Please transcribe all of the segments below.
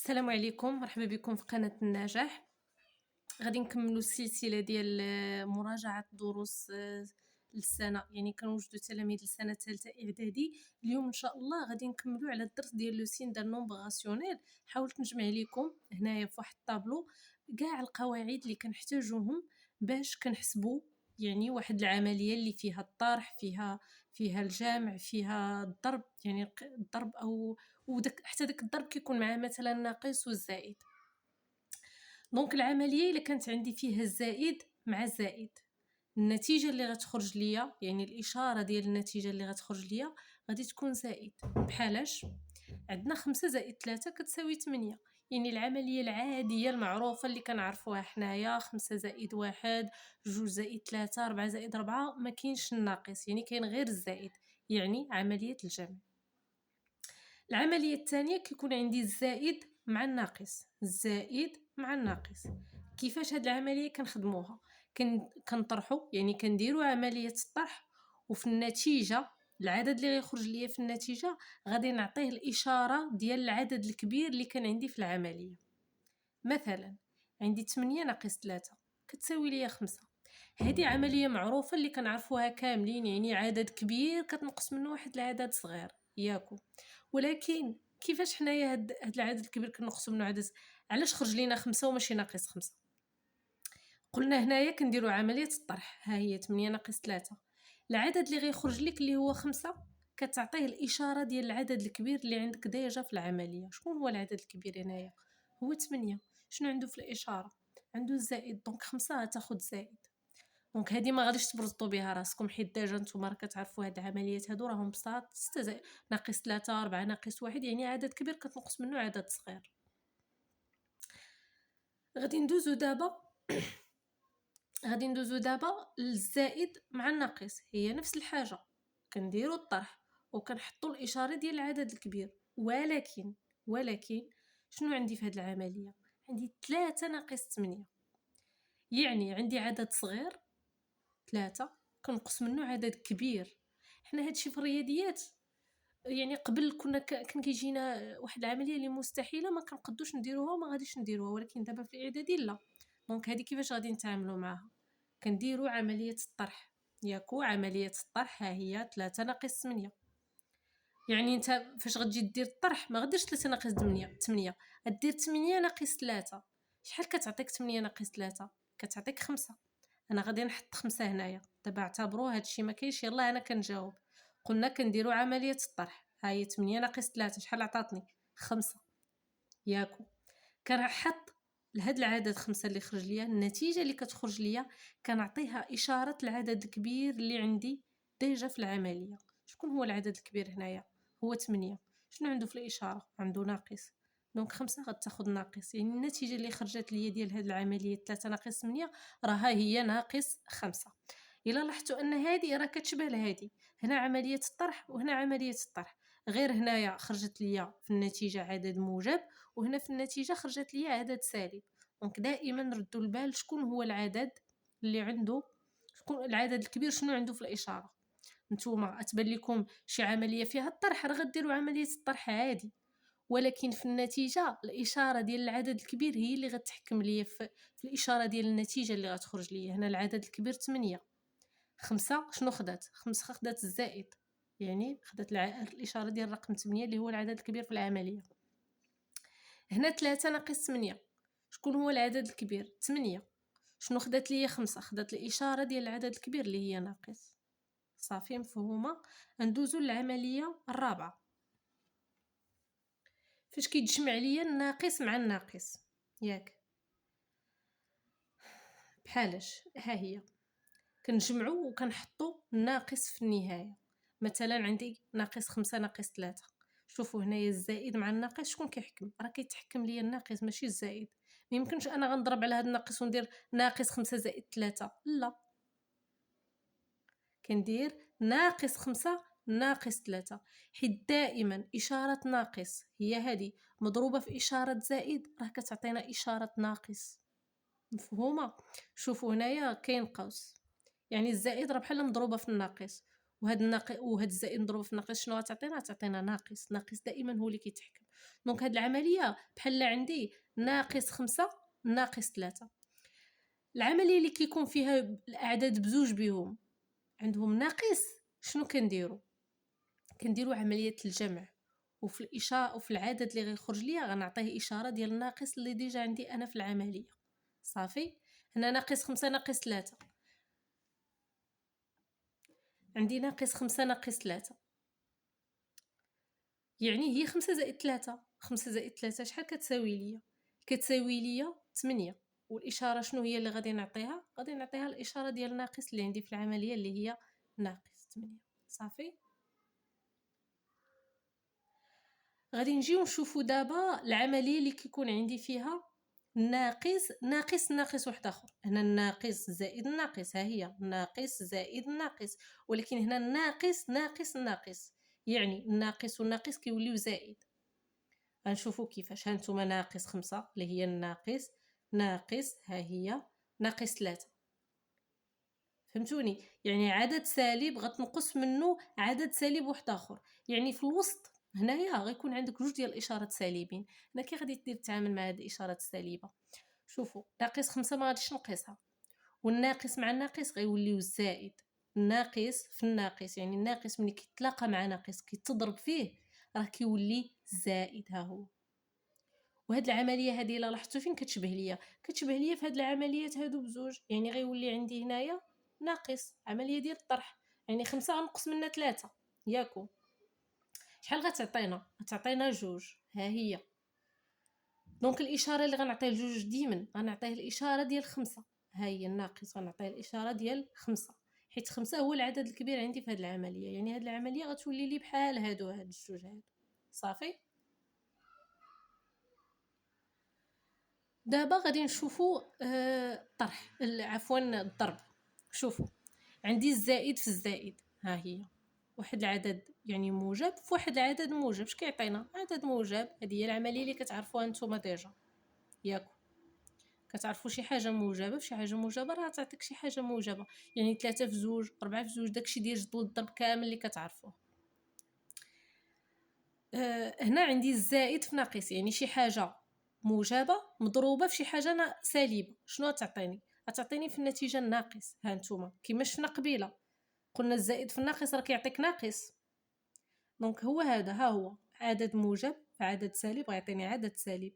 السلام عليكم، مرحبا بكم في قناة النجاح. غادي نكملوا السلسلة ديال مراجعة دروس السنة، يعني كنوجدوا تلاميذ السنة الثالثة إعدادي. اليوم إن شاء الله غادي نكملوا على الدرس ديال لو سين دان نومبر راسيونيل. حاولت نجمع لكم هنايا في واحد الطابلو كاع القواعد اللي كنحتاجوهم باش كنحسبوا يعني واحد العملية اللي فيها الطرح، فيها الجمع، فيها الضرب، يعني الضرب او وداك حتى داك الضرب كيكون معاه مثلا ناقص والزائد. دونك العمليه الا كانت عندي فيها الزائد مع الزائد، النتيجه اللي غتخرج ليا يعني الاشاره ديال النتيجه اللي غتخرج ليا غادي تكون زائد. بحالاش عندنا 5 زائد 3 كتساوي 8، يعني العمليه العاديه المعروفه اللي كنعرفوها حنايا 5 زائد 1 2 زائد 3 4 زائد 4، ما كاينش الناقص، يعني كاين غير الزائد، يعني عمليه الجمع. العمليه الثانيه كيكون عندي الزائد مع الناقص، الزائد مع الناقص. كيفاش هاد العمليه كنخدموها؟ كنطرحوا، يعني كنديروا عمليه الطرح، وفي النتيجه العدد اللي غيخرج ليا في النتيجه غادي نعطيه الاشاره ديال العدد الكبير اللي كان عندي في العمليه. مثلا عندي 8 ناقص 3 كتساوي ليا 5. هذه عمليه معروفه اللي كنعرفوها كاملين، يعني عدد كبير كتنقص منه واحد العدد صغير ياكو. ولكن كيفاش حنايا هاد العدد الكبير كنقصوا منه عدد، علاش خرج لينا 5 وماشي ناقص 5؟ قلنا هنايا كنديروا عمليه الطرح، ها هي 8 ناقص 3، العدد اللي غيخرج لك اللي هو 5 كتعطيه الاشاره ديال العدد الكبير اللي عندك ديجا في العمليه. شكون هو العدد الكبير هنايا؟ هو 8. شنو عنده في الاشاره؟ عنده الزائد، دونك 5 غتاخد زائد. دونك هذه ما غاديش تبرزطوا بها راسكم، حيت ديجا نتوما راه كتعرفوا هاد العمليات هادو راهم بساط. 6 زائد ناقص 3 4 ناقص 1، يعني عدد كبير كتنقص منه عدد صغير. غادي ندوزو دابا للزائد مع الناقص، هي نفس الحاجه، كنديروا الطرح وكنحطوا الاشاره ديال العدد الكبير. ولكن شنو عندي في هاد العمليه؟ عندي 3 ناقص 8، يعني عندي عدد صغير 3 كنقص منه عدد كبير. حنا هادشي في الرياضيات يعني قبل كنا كان كيجينا واحد العمليه اللي مستحيله ما كنقدوش نديروها وما غاديش نديروها، ولكن دابا في الاعدادي لا. دونك هذه كيفاش غادي نتعاملوا معها؟ كنديروا عمليه الطرح ياكو. عمليه الطرح ها هي 3 ناقص 8، يعني انت فاش غتجي دير الطرح ما غديرش 3 ناقص 8 غدير 8 ناقص 3. شحال كتعطيك 8 ناقص 3؟ كتعطيك 5. انا غادي نحط 5 هنايا. دابا اعتبروا هادشي ما كاينش، يلا انا كنجاوب. قلنا كنديروا عمليه الطرح، ها هي 8 ناقص 3 شحال عطاتني؟ 5 ياكو. كنحط لهاد العدد 5 اللي خرج ليا، النتيجه اللي كتخرج ليا كنعطيها اشاره العدد الكبير اللي عندي ديجا في العمليه. شكون هو العدد الكبير هنايا؟ هو 8. شنو عنده في الاشاره؟ عنده ناقص، دونك 5 غتاخد ناقص، يعني النتيجه اللي خرجت ليا ديال هاد العمليه 3 ناقص 8 راها هي ناقص 5. الا لاحظتوا ان هذه راه كتشبه لهذه، هنا عمليه الطرح وهنا عمليه الطرح، غير هنايا خرجت ليا في النتيجه عدد موجب وهنا في النتيجه خرجت ليا عدد سالب. دونك دائما ردوا البال شكون هو العدد اللي عنده، شكون العدد الكبير شنو عنده في الاشاره. نتوما اتبان لكم شي عمليه فيها الطرح راه غديروا عمليه الطرح عادي، ولكن في النتيجه الاشاره ديال العدد الكبير هي اللي غتحكم ليا في الاشاره ديال النتيجه اللي غتخرج ليا. هنا العدد الكبير 8، 5 شنو خدات؟ 5 خدات الزائد، يعني خدات الاشاره ديال الرقم 8 اللي هو العدد الكبير في العمليه. هنا 3 ناقص 8، شكون هو العدد الكبير؟ 8. شنو خدات ليا؟ 5 خدات الاشاره ديال العدد الكبير اللي هي ناقص. صافي مفهومه. ندوزو للعمليه الرابعه، فاش كيتجمع ليا الناقص مع الناقص ياك. بحالاش ها هي كنجمعو وكنحطو الناقص في النهايه. مثلا عندي ناقص 5 ناقص 3، شوفوا هنايا الزائد مع الناقص شكون كيحكم؟ راه كيتحكم ليا الناقص ماشي الزائد. ما يمكنش انا غنضرب على هذا الناقص وندير ناقص 5 زائد 3، لا، كندير ناقص 5 ناقص 3، حيت دائما اشاره ناقص هي هذه مضروبه في اشاره زائد راه كتعطينا اشاره ناقص. مفهومه؟ شوفوا هنايا كاين قوس، يعني الزائد راه بحال مضروبه في الناقص، وهاد الزائد مضروبه في الناقص شنو غتعطينا؟ تعطينا ناقص. ناقص دائما هو اللي كيتحكم. دونك هاد العمليه بحال عندي ناقص 5 ناقص 3. العمليه اللي كيكون فيها الاعداد بزوج بهم عندهم ناقص، شنو كنديروا عمليه الجمع، وفي الاشاره وفي العدد اللي غيخرج ليا غنعطيه اشاره ديال الناقص اللي ديجا عندي انا في العمليه. صافي. هنا ناقص 5 ناقص 3، عندي ناقص 5 ناقص 3، يعني هي 5 زائد 3. 5 زائد 3 شحال كتساوي ليا؟ كتساوي ليا 8. والاشاره شنو هي اللي غادي نعطيها؟ غادي نعطيها الاشاره ديال الناقص اللي عندي في العمليه اللي هي ناقص 8. صافي. غادي نجيو نشوفوا دابا العمليه اللي كيكون عندي فيها ناقص واحد اخر. هنا الناقص زائد الناقص، ها هي ناقص زائد الناقص، ولكن هنا الناقص يعني الناقص والناقص كيوليو زائد. غنشوفوا كيفاش. ها نتوما ناقص 5 اللي هي الناقص، ناقص ها هي ناقص 3. فهمتوني؟ يعني عدد سالب غتنقص منه عدد سالب واحد اخر، يعني في الوسط هنايا غيكون عندك جوج ديال الاشارات سالبين. هنا كي غادي دير تتعامل مع هاد الاشارات السالبه؟ شوفوا ناقص 5 ما غاديش نقيسها، والناقص مع الناقص غيوليو الزائد. الناقص في الناقص، يعني الناقص ملي كيتلاقى مع ناقص كيتضرب فيه راه كيولي زائد. ها هو. وهاد العمليه هذه الا لاحظتوا فين كتشبه ليا في هاد العمليات هادو بزوج، يعني غيولي عندي هنايا ناقص، عمليه ديال الطرح، يعني 5 غنقص منها 3 ياكو. شحال غتعطينا جوج. ها هي. دونك الاشاره اللي غنعطيه لجوج ديما غنعطيه الاشاره ديال 5. ها هي الناقص غنعطيه الاشاره ديال 5، حيت 5 هو العدد الكبير عندي في هاد العمليه، يعني هاد العمليه غتولي لي بحال هاد الجوج هادو. صافي. دابا غادي نشوفوا الطرح، عفوا الضرب. شوفوا عندي الزائد في الزائد، ها هي واحد العدد يعني موجب في واحد العدد موجب. اش كيعطينا؟ عدد موجب. هذه هي العمليه اللي كتعرفوها نتوما ديجا ياكو. كتعرفوا شي حاجه موجبه في شي حاجه موجبه راه تعطيك شي حاجه موجبه، يعني 3 في 2 4 في 2 داكشي ديال جدول الضرب كامل اللي كتعرفوه. هنا عندي الزائد في ناقص، يعني شي حاجه موجبه مضروبه في شي حاجه سالبه. شنو تعطيني؟ غتعطيني في النتيجه الناقص. ها نتوما كيما شفنا قبيله قلنا الزائد في الناقص راه كيعطيك ناقص. دونك هو هذا، ها هو عدد موجب في عدد سالب غيعطيني عدد سالب،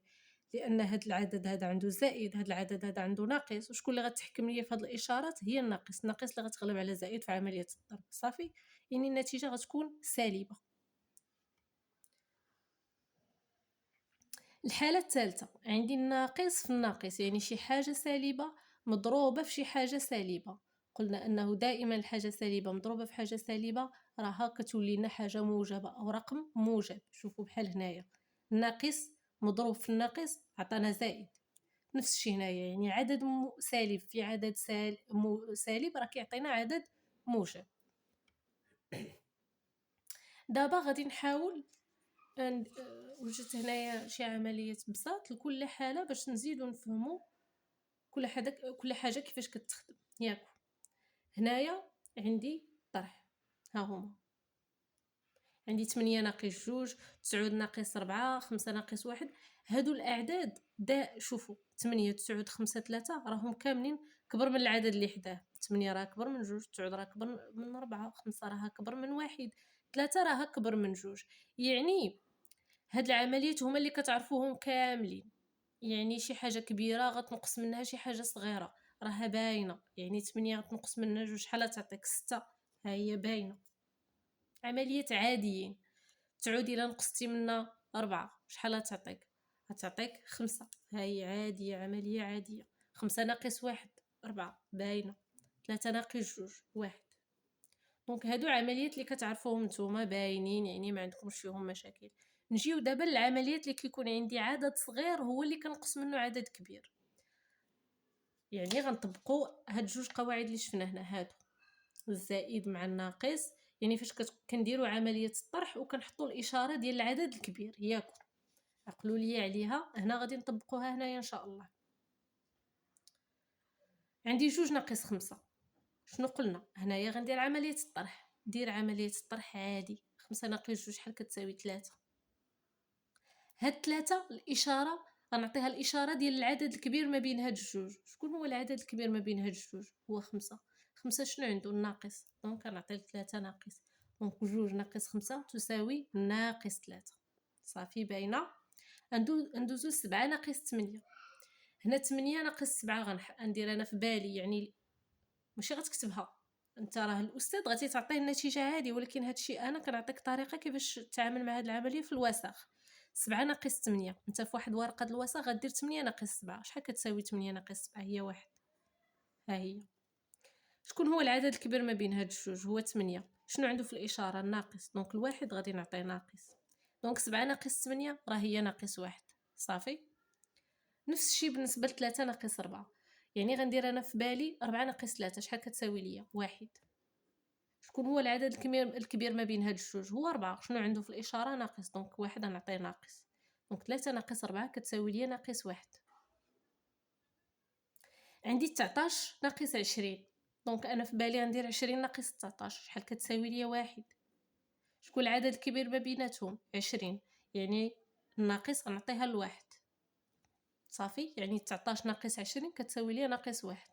لان هذا العدد هذا عنده زائد، هذا العدد هذا عنده ناقص، وشكون اللي غتحكم ليا في هذه الاشارات؟ هي الناقص اللي غتغلب على زائد في عمليه الضرب. صافي. يعني النتيجه غتكون سالبه. الحالة الثالثة عندي الناقص في الناقص، يعني شي حاجة سالبة مضروبة في شي حاجة سالبة. قلنا أنه دائما الحاجة سالبة مضروبة في حاجة سالبة راها كتولي لنا حاجة موجبة أو رقم موجب. شوفوا بحال هنايا الناقص مضروب في الناقص عطانا زائد. نفس الشيء هنايا، يعني عدد سالب في عدد سالب راه كيعطينا عدد موجب. دابا غادي نحاول وجدت هنايا شي عمليه بساط لكل حاله باش نزيدو نفهمو كل حاجه كيفاش كتخدم ياكو. هنايا عندي طرح، ها هما عندي 8 ناقص 2 9 ناقص 4 5 ناقص 1. هادو الاعداد شوفوا 8 9 5 3 راهم كاملين كبر من العدد اللي حداه. 8 راه كبر من 2، 9 راه كبر من 4، 5 راه كبر من 1، 3 راه كبر من 2. يعني هاد العمليات هما اللي كتعرفوهم كاملين، يعني شي حاجه كبيره غتنقص منها شي حاجه صغيره راها باينه. يعني 8 غتنقص منها 2 شحال تعطيك 6، ها هي باينه. عمليات عاديين. 9 الا نقصتي منها 4 شحال تعطيك؟ غتعطيك 5، ها هي عاديه، عمليه عاديه. 5 ناقص 1 4 باينه. 3 ناقص 2 1. دونك هادو عمليات اللي كتعرفوهم نتوما باينين، يعني ما عندكمش فيهم مشاكل. نجيو دابا للعمليات اللي كيكون عندي عدد صغير هو اللي كنقص منه عدد كبير. يعني غنطبقوا هاد جوج قواعد اللي شفنا هنا، هادو الزائد مع الناقص. يعني فاش كنديروا عمليه الطرح وكنحطوا الاشاره ديال العدد الكبير ياكو، عقلوا لي عليها. هنا غادي نطبقوها هنايا ان شاء الله. عندي 2 ناقص 5. شنو قلنا هنايا؟ غندير عمليه الطرح. دير عمليه الطرح عادي. 5 ناقص 2 شحال كتساوي 3. هاد 3 الاشاره غنعطيها الاشاره ديال العدد الكبير ما بين هاد الجوج. شكون هو العدد الكبير ما بين هاد الجوج؟ هو 5. 5 شنو عنده؟ الناقص. دونك غنعطي 3 ناقص. دونك 2 ناقص 5 تساوي ناقص 3. صافي باينه. ندوزو 7 ناقص 8. هنا 8 ناقص 7 غندير انا في بالي، يعني ماشي غتكتبها انت، راه الاستاذ غادي تعطيه النتيجه هذه، ولكن هادشي انا كنعطيك طريقه كيفاش تتعامل مع هذه العمليه في الوسخ. 7 ناقص 8، انت في واحد ورقه الوسخ غدير 8 ناقص 7. شحال كتساوي 8 ناقص 7؟ هي 1. ها هي. شكون هو العدد الكبير ما بين هاد الجوج؟ هو 8. شنو عنده في الاشاره؟ الناقص. دونك الواحد غادي نعطيه ناقص. دونك 7 ناقص 8 راه هي ناقص 1. صافي. نفس الشيء بالنسبه ل 3 ناقص 4، يعني غندير انا في بالي 4 ناقص 3 شحال كتساوي ليا؟ 1. شكون هو العدد الكبير ما بين هاد الجوج؟ هو 4. شنو عنده في الاشاره؟ ناقص. دونك 1 غنعطيه ناقص. دونك 3 ناقص 4 كتساوي ليا ناقص 1. عندي 19 ناقص 20. دونك انا في بالي غندير 20 ناقص 19 شحال كتساوي ليا؟ 1. شكون العدد الكبير ما بيناتهم؟ 20، يعني الناقص غنعطيها لواحد. صافي، يعني 19 ناقص 20 كتساوي ليا ناقص 1.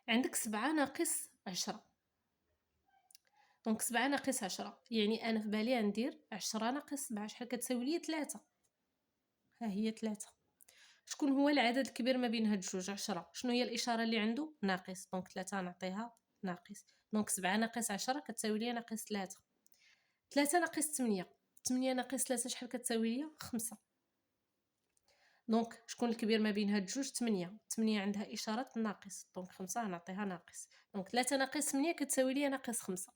عندك 7 ناقص 10. دونك 7 ناقص 10، يعني انا في بالي غندير 10 ناقص 7 شحال كتساوي ليا؟ 3. ها هي 3. شكون هو العدد الكبير ما بين هاد الجوج؟ 10. شنو هي الاشاره اللي عنده؟ ناقص. دونك 3 نعطيها ناقص. دونك 7 ناقص 10 كتساوي ليا ناقص 3. 3 ناقص 8. 8 ناقص 3 شحال كتساوي ليا؟ 5. دونك شكون الكبير ما بين هاد الجوج؟ 8. 8 عندها اشاره ناقص. دونك 5 نعطيها ناقص. دونك 3 ناقص 8 كتساوي ليا ناقص 5.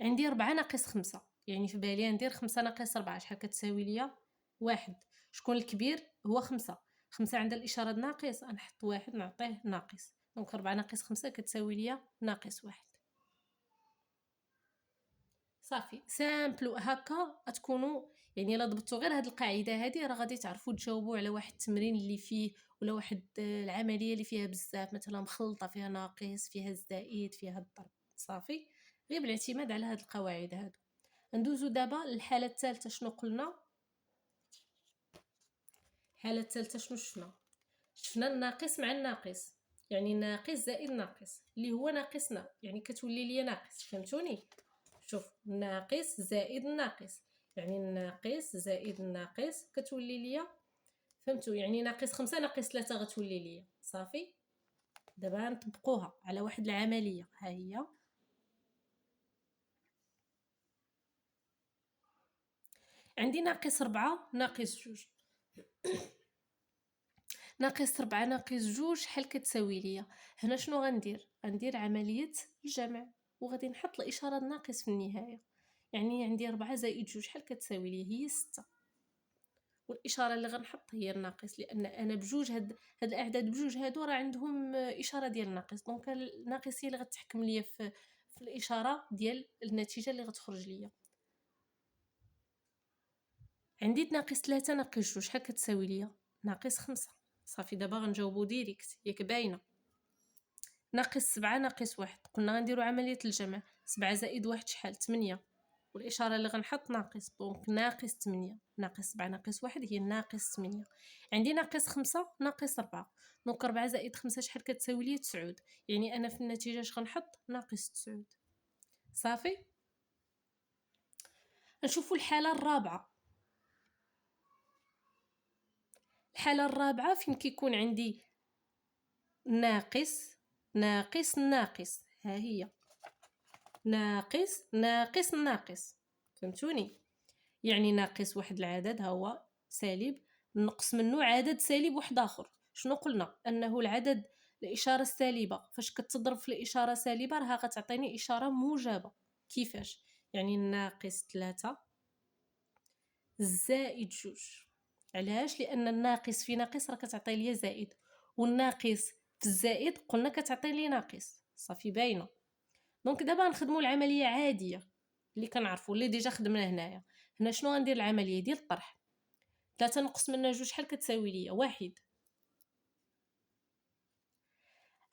عندي 4 ناقص 5، يعني في بالي ندير 5 ناقص 4 شحال كتساوي ليا؟ 1. شكون الكبير؟ هو 5. 5 عندها الاشاره ناقص، نحط 1 نعطيه ناقص. دونك 4 ناقص 5 كتساوي ليا ناقص 1. صافي سامبل. هكا تكونوا يعني الا ضبطوا غير هاد القاعده هذه راه غادي تعرفوا تجاوبوا على واحد التمرين اللي فيه، ولا واحد العمليه اللي فيها بزاف، مثلا مخلطه فيها ناقص، فيها الزائد، فيها الضرب. صافي، غير بالاعتماد على هاد القواعد هادو. ندوزو دابا للحاله الثالثه. شنو قلنا؟ الحاله الثالثه شنو شفنا الناقص مع الناقص، يعني ناقص زائد ناقص اللي هو ناقصنا، يعني كتولي ليا ناقص. فهمتوني؟ شوف، ناقص زائد ناقص، يعني الناقص زائد الناقص كتولي ليا. فهمتوا؟ يعني ناقص 5 ناقص 3 غتولي ليا. صافي، دابا نطبقوها على واحد العمليه. ها هي. عندي ناقص 4 ناقص 2. ناقص 4 ناقص 2 شحال كتساوي ليا؟ هنا شنو غندير عمليه الجمع، وغادي نحط الاشاره الناقص في النهايه. يعني عندي 4 زائد 2 شحال كتساوي ليا؟ هي 6. والاشاره اللي غنحط هي الناقص، لان انا بجوج هاد الاعداد بجوج هادو راه عندهم اشاره ديال الناقص. دونك الناقص هي اللي غتحكم ليا في الاشاره ديال النتيجه اللي غتخرج ليا. عندي ناقص 3 ناقص 2 شحال كتساوي ليا؟ ناقص 5. صافي، دابا غنجاوبو ديريكت، ياك باينه. ناقص 7 ناقص 1، قلنا غنديرو عمليه الجمع. 7 زائد 1 شحال؟ 8. والاشاره اللي غنحط ناقص. دونك ناقص 8 ناقص 7 ناقص 1 هي ناقص 8. عندي ناقص 5 ناقص 4. دونك 4 زائد 5 شحال كتساوي لي؟ 9. يعني انا في النتيجه اش غنحط؟ ناقص 9. صافي، نشوفوا الحاله الرابعه. الحاله الرابعه فين كيكون عندي ناقص ناقص ناقص. ها هي ناقص ناقص ناقص. فهمتوني؟ يعني ناقص واحد العدد ها هو سالب، نقص منه عدد سالب واحد اخر. شنو قلنا؟ انه العدد الاشاره السالبه فاش كتضرب في الاشاره سالبه راها غتعطيني اشاره موجبه. كيفاش؟ يعني ناقص 3 زائد 2. علاش؟ لان الناقص في ناقص راه كتعطي ليا زائد، والناقص في الزائد قلنا كتعطي لي ناقص. صافي باينه. دونك دابا نخدموا العمليه عاديه اللي كنعرفوا اللي ديجا خدمنا هنايا. هنا شنو غندير؟ العمليه ديال الطرح. 3 نقص منها 2 شحال كتساوي ليا؟ 1.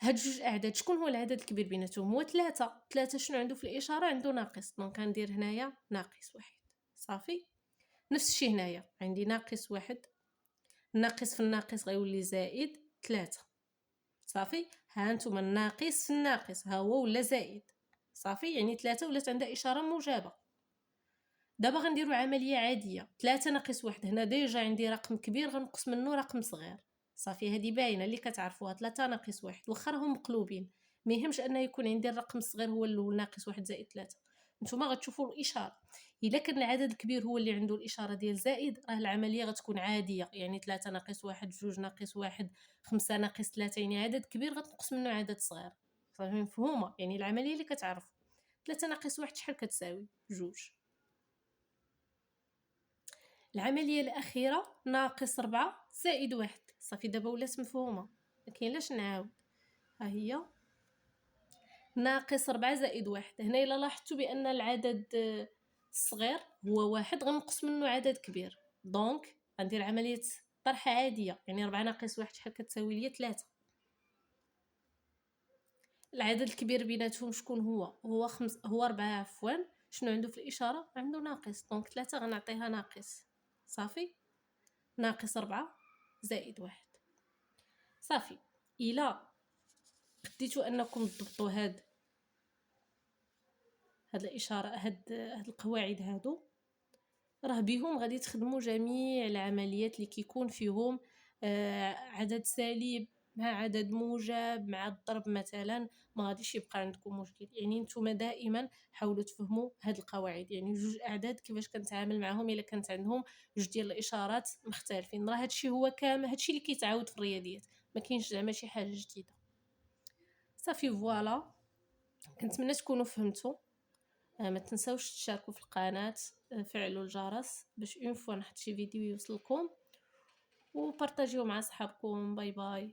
هاد جوج اعداد شكون هو العدد الكبير بيناتهم؟ هو 3. 3 شنو عنده في الاشاره؟ عنده ناقص، دونك غندير هنايا ناقص واحد. صافي. نفس الشيء هنايا عندي ناقص واحد، الناقص في الناقص غيولي زائد 3. صافي. ها نتوما الناقص في الناقص ها هو ولا زائد. صافي، يعني 3 ولات عندها اشاره موجبه. دابا غنديروا عمليه عاديه، 3 ناقص واحد، هنا ديجا عندي رقم كبير غنقص منه رقم صغير. صافي، هذه باينه اللي كتعرفوها، 3 ناقص واحد واخا راهم مقلوبين، ما يهمش ان يكون عندي الرقم الصغير هو الاول، ناقص واحد زائد 3. نتوما غتشوفوا الاشاره، الا كان العدد الكبير هو اللي عنده الاشاره ديال زائد راه العمليه غتكون عاديه، يعني 3 ناقص واحد، 2 ناقص واحد، 5 ناقص 3، يعني عدد كبير غتنقص منه عدد صغير. صافي مفهومه، يعني العمليه اللي كتعرفوا 3 ناقص واحد شحال كتساوي؟ 2. العمليه الاخيره ناقص 4 زائد 1. صافي دابا ولات مفهومه، ما كاين لاش نعاود. ها هي ناقص 4 زائد 1. هنا الا لاحظتوا بان العدد الصغير هو واحد غنقص منه عدد كبير، دونك غندير عمليه طرح عاديه، يعني 4 ناقص 1 شحال كتساوي ليا؟ 3. العدد الكبير بيناتهم شكون هو؟ هو 4 عفوا. شنو عنده في الاشاره؟ عنده ناقص، دونك 3 غنعطيها ناقص. صافي، ناقص 4 زائد 1. صافي. الا بديتوا انكم تضبطوا هاد الاشاره، هاد القواعد هادو، راه بهم غادي تخدموا جميع العمليات اللي كيكون فيهم عدد سالب مع عدد موجب مع الضرب مثلا، ما غاديش يبقى عندكم مشكل. يعني نتوما دائما حاولوا تفهموا هاد القواعد، يعني جوج اعداد كيفاش كنتعامل معهم الا كانت عندهم جوج ديال الاشارات مختلفين. راه هادشي هو كامل، هادشي اللي كيتعاود في الرياضيات، ما كاينش زعما شي حاجه جديده. صافي فوالا، كنتمنى تكونوا فهمتوا. ما تنساوش تشاركوا في القناة، فعلوا الجرس باش اون فوا نحط شي فيديو يوصلكم، وبارطاجيو مع صحابكم. باي باي.